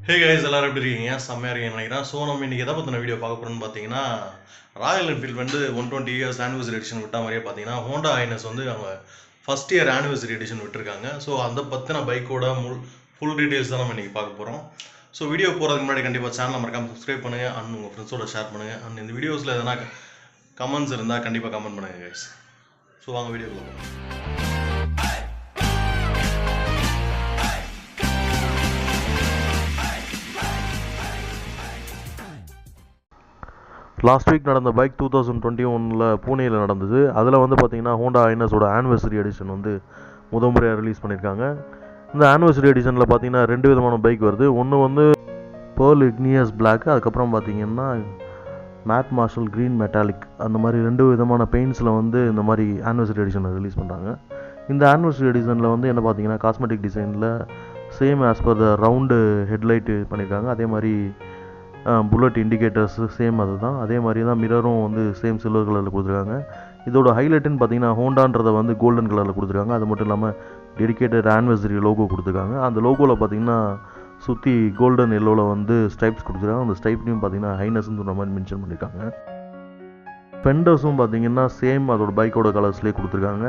Hey guys எல்லாரும் எப்படி இருக்கீங்க? செம்மையாக இருக்கீங்கன்னு நினைக்கிறேன். ஸோ நம்ம இன்றைக்கி எதை பற்றின வீடியோ பார்க்க போகிறோம்னு பார்த்தீங்கன்னா, ராயல் என்ஃபீல்டு வந்து 120 இயர்ஸ் ஆனிவர்சரி எடிஷன் விட்ட மாதிரியே பார்த்தீங்கன்னா, ஹோண்டா ஹைனஸ் வந்து அவங்க ஃபஸ்ட் இயர் ஆனிவர்சரி எடிஷன் விட்டுருக்காங்க. ஸோ அதை பற்றின பைக்கோட ஃபுல் டீட்டெயில்ஸ் தான் நம்ம இன்றைக்கி பார்க்க போகிறோம். ஸோ வீடியோ போகிறதுக்கு முன்னாடி கண்டிப்பாக சேனலை மறக்காமல் சப்ஸ்கிரைப் பண்ணுங்கள் அண்ட் உங்கள் ஃப்ரெண்ட்ஸோட ஷேர் பண்ணுங்கள். அண்ட் இந்த வீடியோஸில் எதனா கமெண்ட்ஸ் இருந்தால் கண்டிப்பாக கமெண்ட் பண்ணுங்கள் கைஸ். ஸோ வாங்க வீடியோக்குள்ள போகலாம். லாஸ்ட் வீக் நடந்த பைக் 2021 பூனேயில் நடந்தது. அதில் வந்து பார்த்திங்கன்னா ஹோண்டா ஹைனஸோட ஆனிவர்சரி எடிஷன் வந்து முறையாக ரிலீஸ் பண்ணியிருக்காங்க. இந்த ஆனிவர்சரி எடிஷனில் பார்த்திங்கன்னா 2 விதமான பைக் வருது. ஒன்று வந்து பேர்ல் இக்னியஸ் பிளாக், அதுக்கப்புறம் பார்த்திங்கன்னா மேட் மார்ஷல் க்ரீன் மெட்டாலிக், அந்த மாதிரி 2 விதமான பெயிண்ட்ஸில் வந்து இந்த மாதிரி ஆனிவர்சரி எடிஷனை ரிலீஸ் பண்ணுறாங்க. இந்த ஆனிவர்சரி எடிஷனில் வந்து என்ன பார்த்திங்கன்னா காஸ்மெட்டிக் டிசைனில் same as per the round headlight பண்ணியிருக்காங்க. அதே மாதிரி புல்லட் இண்டிகேட்டர்ஸு சேம் அது தான். அதே மாதிரி தான் மிரரும் வந்து சேம் சில்வர் கலரில் கொடுத்துருக்காங்க. இதோட ஹைலைட்டுன்னு பார்த்தீங்கன்னா ஹோண்டான்றதை வந்து கோல்டன் கலரில் கொடுத்துருக்காங்க. அது மட்டும் இல்லாமல் டெடிக்கேட்டட் ஆனிவர்சரி லோகோ கொடுத்துருக்காங்க. அந்த லோகோவில் பார்த்தீங்கன்னா சுற்றி கோல்டன் எல்லோவில் வந்து ஸ்ட்ரைப்ஸ் கொடுத்துருக்காங்க. அந்த ஸ்ட்ரைப்லையும் பார்த்தீங்கன்னா ஹைனஸ்ன்னு சொன்ன மாதிரி மென்ஷன் பண்ணியிருக்காங்க. ஃபெண்டர்ஸும் பார்த்தீங்கன்னா சேம் அதோட பைக்கோட கலர்ஸ்லேயே கொடுத்துருக்காங்க.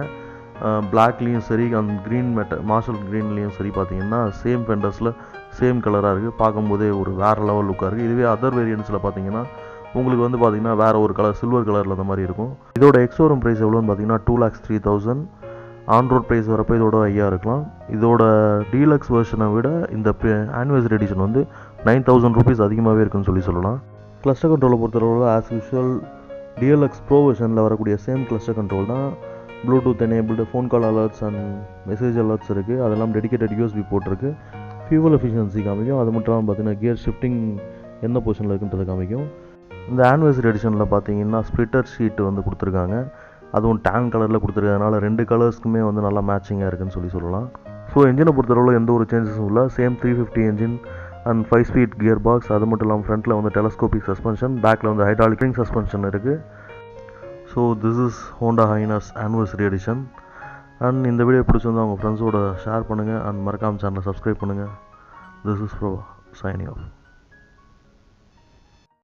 பிளாக்லேயும் சரி அந்த க்ரீன் மார்ஷல் க்ரீன்லேயும் சரி பார்த்தீங்கன்னா சேம் ஃபெண்டர்ஸில் சேம் கலராக இருக்குது. பார்க்கும்போதே ஒரு வேறு லெவல் லுக்காக இருக்குது. இதுவே அதர் வேரியன்ட்ஸில் பார்த்தீங்கன்னா உங்களுக்கு வந்து பார்த்தீங்கன்னா வேறு ஒரு கலர் சில்வர் கலரில் அந்த மாதிரி இருக்கும். இதோட எக்ஸோரூம் ப்ரைஸ் எவ்வளோன்னு பார்த்தீங்கன்னா 2,03,000. ஆன் ரோட் ப்ரைஸ் வரப்போ இதோட ஐயா இருக்கலாம். இதோட டீலக்ஸ் வெர்ஷனை விட இந்த ஆனிவர்சரி எடிஷன் வந்து 9,000 rupees அதிகமாகவே இருக்குன்னு சொல்லலாம். கிளஸ்டர் கண்ட்ரோலை பொறுத்தளவில் ஆஸ் யூஷுவல் டிஎல்எக்ஸ் ப்ரோ வெர்ஷனில் வரக்கூடிய சேம் கிளஸ்டர் கண்ட்ரோல் தான். Bluetooth enabled phone call alerts and message alerts இருக்குது. அதெல்லாம் டெடிக்கேட்டட் யூஎஸ்பி போட்டிருக்கு. ஃபியூவல் எஃபிஷியன்சி காமிக்கும். அது மட்டும் இல்லாமல் பார்த்தீங்கன்னா கியர் ஷிஃப்டிங் எந்த பொசிஷனில் இருக்குன்றதை காமிக்கும். இந்த ஆனிவர்சரி எடிஷனில் பார்த்தீங்கன்னா ஸ்ப்ளிட்டர் ஷீட் வந்து கொடுத்துருக்காங்க. அதுவும் டேன் கலரில் கொடுத்துருக்கறதுனால 2 கலர்ஸ்க்குமே வந்து நல்லா மேட்சிங்காக இருக்குன்னு சொல்லலாம். ஸோ என்ஜினை பொறுத்தளவில் எந்த ஒரு சேஞ்சஸும் இல்லை. Same 350 engine and 5 speed gear box. அது மட்டும் இல்லாமல் ஃப்ரண்ட்டில் வந்து டெலஸ்கோபிக் சஸ்பென்ஷன், பேக்கில் வந்து ஹைட்ராலிக் ரிங் சஸ்பென்ஷன் இருக்குது. So this is Honda highness anniversary edition. And இந்த வீடியோ பிடிச்சிருந்தா உங்கள் ஃப்ரெண்ட்ஸோட ஷேர் பண்ணுங்கள் அண்ட் மறக்காமல் சேனலை சப்ஸ்கிரைப் பண்ணுங்கள். This is bro signing off.